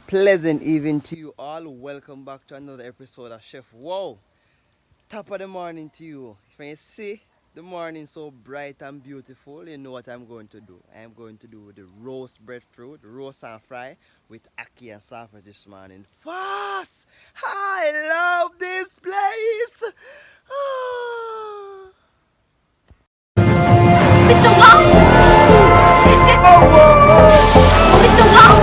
Pleasant evening to you all. Welcome back to another episode of Chef Wow. Top of the morning to you. When you see the morning so bright and beautiful, you know what I'm going to do. I'm going to do the roast breadfruit, roast and fry with Ackee and SaltFish this morning. Fast! I love this place! Ah. Mr. Wow! Oh, whoa, whoa. Mr. Wow!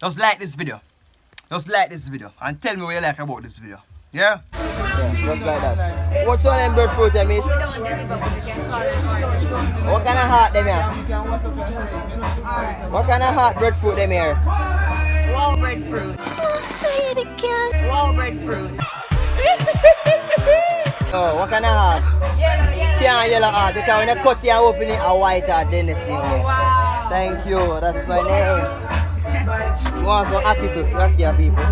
Just like this video. Just like this video. And tell me what you like about this video. Yeah? Just like that. What's on them breadfruit, miss? What kind of heart them here? What kind of heart breadfruit them here? Wow breadfruit. Oh, say it again. Wow breadfruit. Oh, what kind of heart? Yellow heart. Because when you cut it and open it, a white heart, then it's in there. Wow. Thank you. That's my name. You want some Ackee to snack here, people?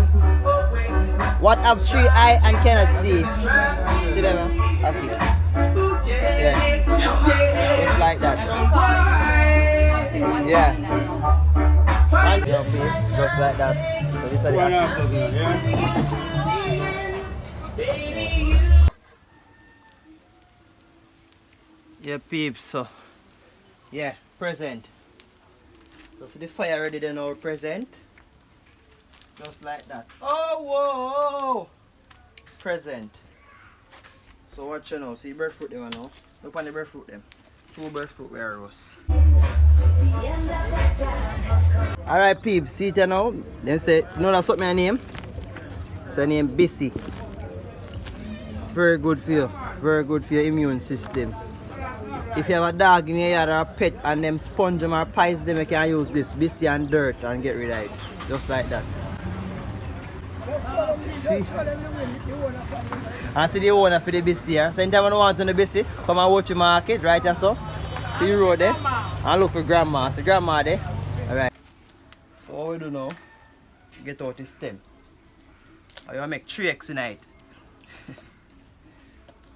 What have 3 eyes and cannot see? See them, Ackee. Yeah. It's like that. Yeah. And your face, just like that. So this is the yeah, peeps. So, yeah, present. So see the fire ready then our present. Just like that. Oh, whoa! Present. So watch you now. See breadfruit them now. Look on the breadfruit them. 2 breadfruit were roast. Alright peeps, see it now. Them say, you know that's what my name? So name Bissy. Very good for you. Very good for your immune system. If you have a dog in your yard or a pet and them sponge them or pies them, you can use this Bissy and dirt and get rid of it. Just like that. See? And see the owner for the Bissy here. So anytime you want on the Bissy, come and watch the market, right there so. See the road there. And look for grandma. See grandma there. Alright. So what we do now, get out the stem. I want to make 3x tonight.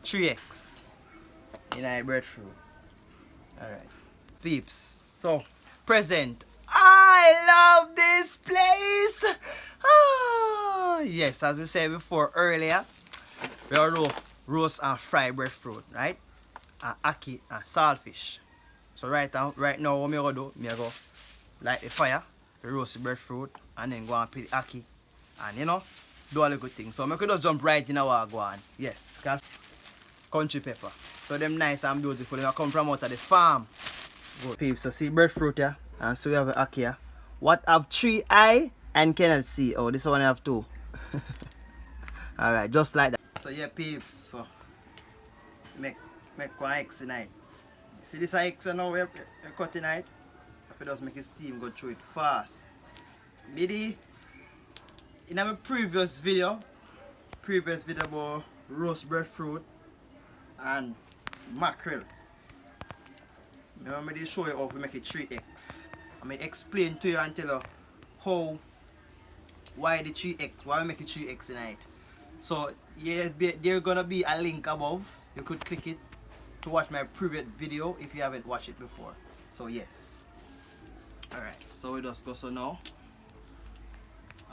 3x in our breadfruit. Alright. Peeps. So, present. I love this place. Ah, yes, as we said before earlier, we are roast and fry breadfruit, right? And Ackee and SaltFish. So right now what me go do, me go light the fire, the roast the breadfruit, and then go and put the Ackee, and you know, do all the good things. So I could just jump right in our go on. Yes, because country pepper. So them nice and beautiful. They come from out of the farm. Good. Peeps, so see breadfruit here, and so we have the Ackee here. What have 3 eyes and cannot see? Oh, this one have 2. Alright, just like that. So yeah, peeps, so make one X tonight. See this X now we cut tonight? If it does make it steam, go through it fast. Maybe in my previous video about roast breadfruit and mackerel. Remember they show you how to make it 3x. I mean explain to you and tell you why the 3x, why we make it 3x tonight. So yeah, there's gonna be a link above. You could click it to watch my previous video if you haven't watched it before. So yes. Alright, so we just go so now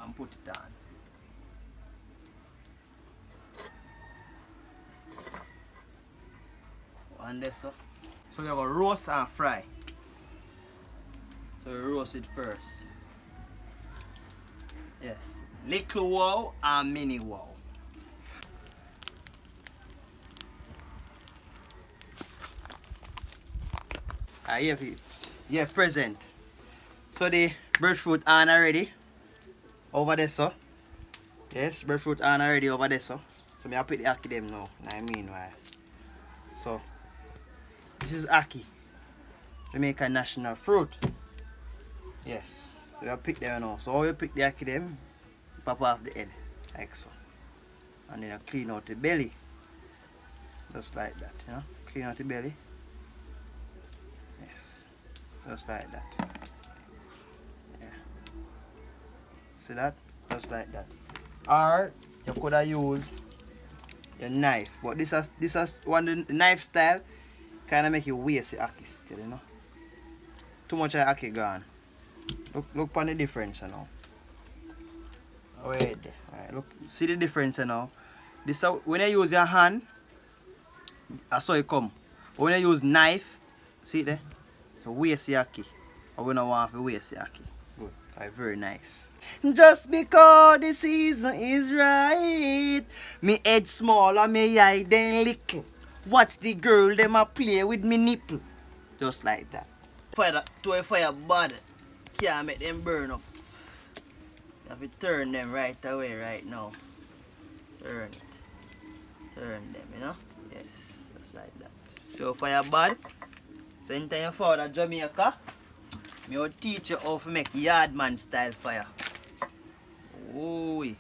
and put it on. And this up. So we're going to roast and fry. So we roast it first. Yes. Little wow and mini wow. Yeah, peeps. Yeah, present. So the breadfruit on already. Over there, so. Yes, breadfruit on already over there, so. So I put the Ackee them now. I mean why. So this is Ackee, Jamaican national fruit. Yes, so you pick them now. So how you pick the Ackee them, pop off the head, like so. And then you clean out the belly. Just like that, you know. Clean out the belly. Yes, just like that. Yeah. See that? Just like that. Or you could have used your knife, but this has one the knife style. Kind of make you waste the ackee still, you know. Too much of ackee gone. Look on the difference, you know. Wait, alright, look, see the difference, you know. This when you use your hand, that's how it come. But when you use knife, see it there? You waste the ackee. Or we don't want to waste the ackee. Good, alright, very nice. Just because the season is right, me head small and me eye then little. Watch the girl them a play with me nipple. Just like that. Fire to a fire bad. Can't make them burn up. You have to turn them right away right now. Turn it. Turn them, you know? Yes, just like that. So fire bad. So anytime you fall at Jamaica, me will teach you how to make yardman style fire. Ooh.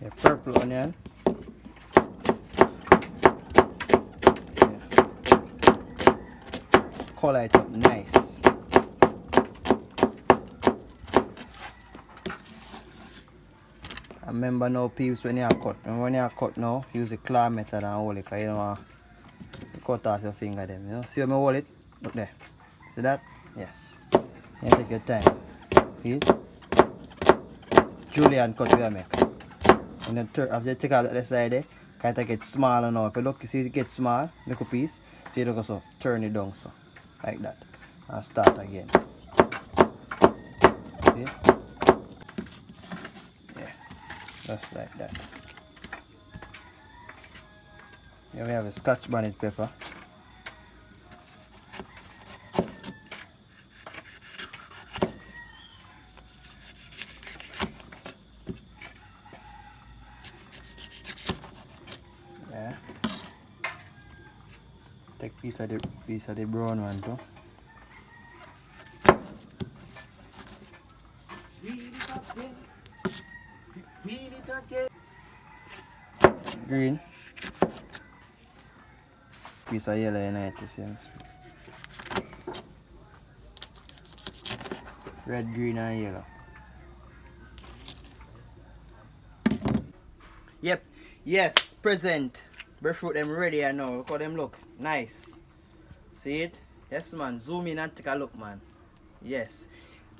Yeah, purple onion. Yeah. Color it up nice. And remember now, peeps, when you cut. Remember when you cut now, use the claw method and hold it, because you don't want to cut off your finger them. You know? See how I hold it? Look there. See that? Yes. You take your time. See it? Julian cut you make. And then after you take out the other side there, kind of get smaller now. If you look, you see it get small, little piece. See it look so, turn it down so, like that. And start again. See? Yeah, just like that. Here we have a Scotch bonnet pepper. Yeah. Take piece of the brown one too. Green. Piece of yellow in it, you see. Red, green and yellow. Yep. Yes, present. Breadfruit them ready now. Look how them look. Nice. See it? Yes man. Zoom in and take a look, man. Yes.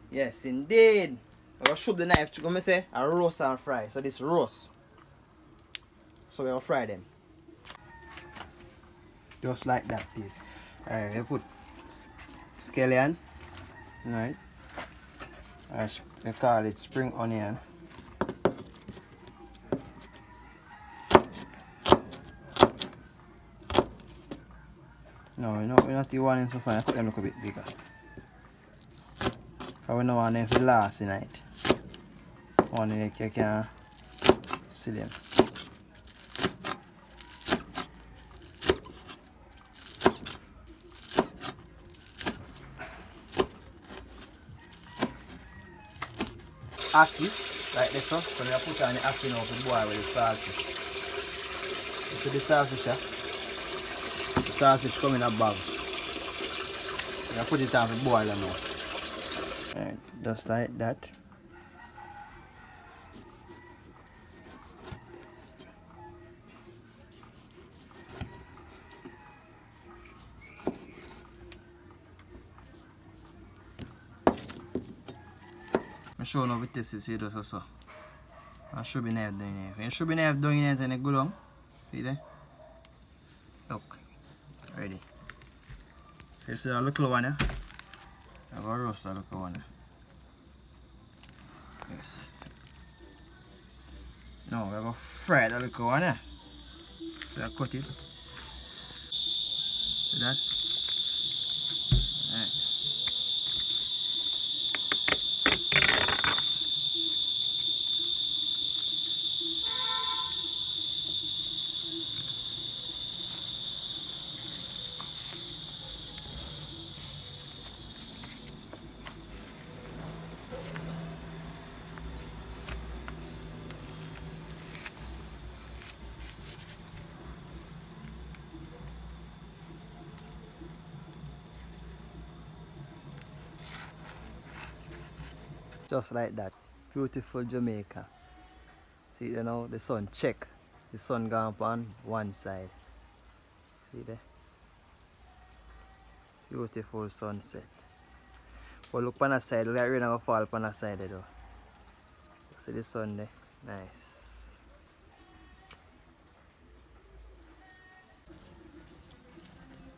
Yes indeed. I'm gonna shoot the knife. Come say a roast and fry. So this roast. So we'll fry them. Just like that, please. Alright, we put scallion. Right. We call it spring onion. No, we're not the one in so far. I put them look a bit bigger. Because we don't want them to last tonight. Only you can see them. Ackee, like this one. So we put on the ackee now to boil with the saltfish. You see the saltfish here? The saltfish come in a bag. We put it on to boil now. Alright, just like that. I'm sure now with this is it also. I should be knife down here. You should be knife down here and it go down. See there? Look. Ready. You see that little one here? I go roast that little one here. Yes. Now we go fry that little one here. So I cut it. See that? Alright. Just like that. Beautiful Jamaica. See you know the sun check. The sun gone on one side. See there? Beautiful sunset. But look on the side, look like rain gonna fall on the side there though. See the sun there? Nice.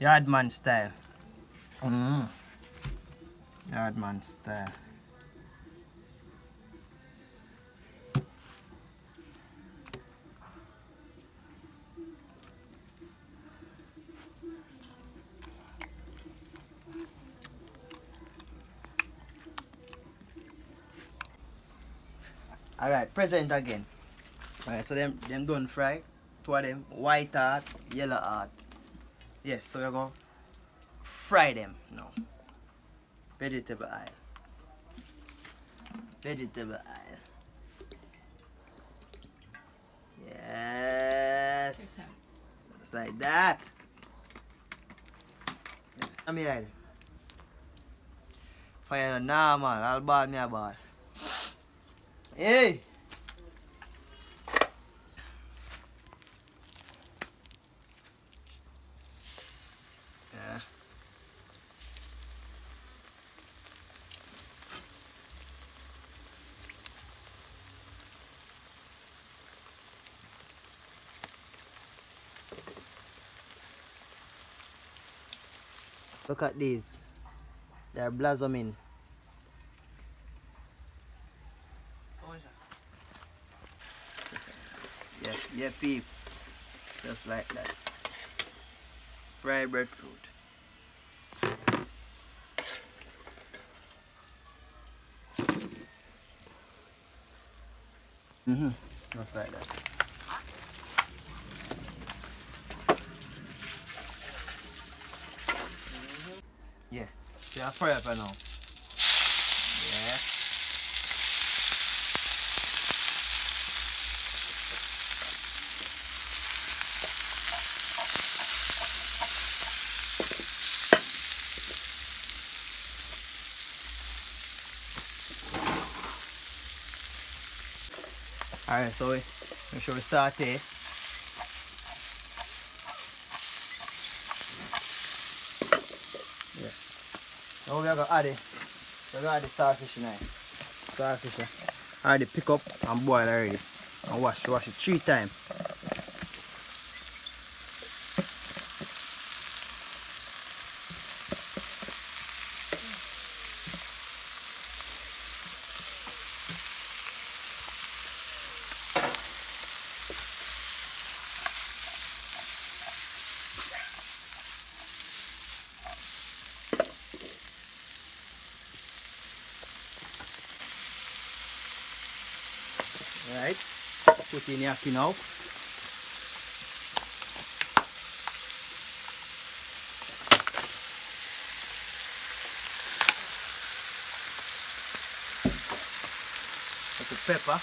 Yardman style. Yardman style. Alright, present again. Alright, so them done fry. Two of them white heart, yellow heart. Yes, so we're gonna fry them now. Vegetable oil. Vegetable oil. Yes. Just like that. Yes. I'm here. Fire normal, I'll ball me a ball. Hey! Yeah. Look at these. They're blossoming. Yeah, peeps. Just like that. Fried breadfruit. Just like that. Yeah. See, I fry up now. Yeah. Alright, so make sure we saute. Yeah. Now we are going to add it. We're going to add the saltfish in it. Saltfish. Already pick up and boil already. And wash it 3 times. Right, put in the ackee now. Put the pepper.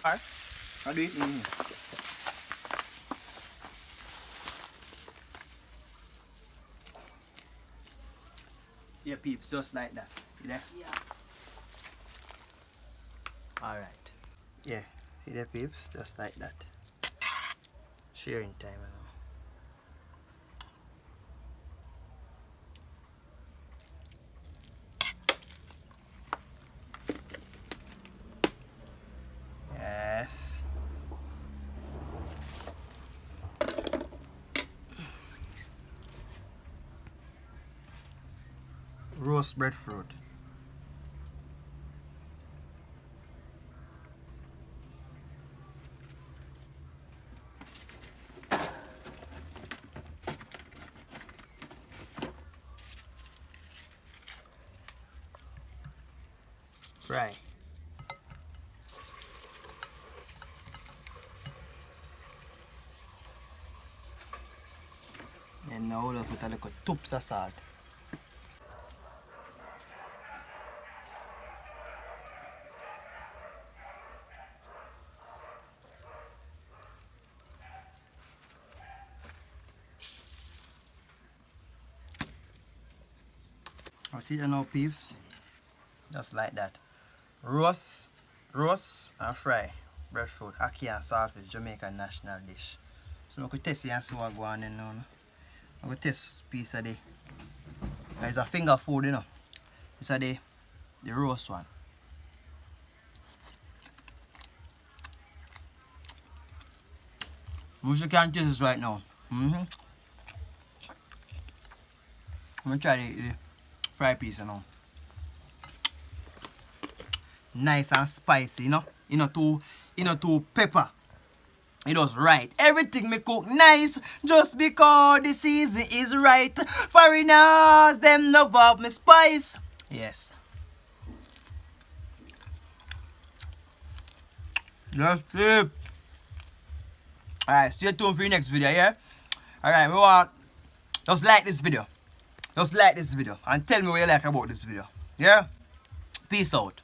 Alright, I'll do it. Yeah, peeps, just like that. You there? Yeah. Alright. Yeah, see there, peeps, just like that. Sharing time now. Yes. Roast breadfruit. Fry. And now we'll put a little toops of salt. I see it now, peeps. Just like that. Roast and fry breadfruit, ackee and saltfish, Jamaican national dish. So I could test it and see what go on in now. I could test piece of the. It's a finger food, you know. It's a the roast one. Wish you can taste this right now. I'm gonna try the fry piece now. Nice and spicy, you know. You know too pepper. It was right. Everything me cook nice just because the season is right. Foreigners, them love up me spice. Yes. Just flip. Alright, stay tuned for the next video, yeah? Alright, we want just like this video. Just like this video and tell me what you like about this video. Yeah? Peace out.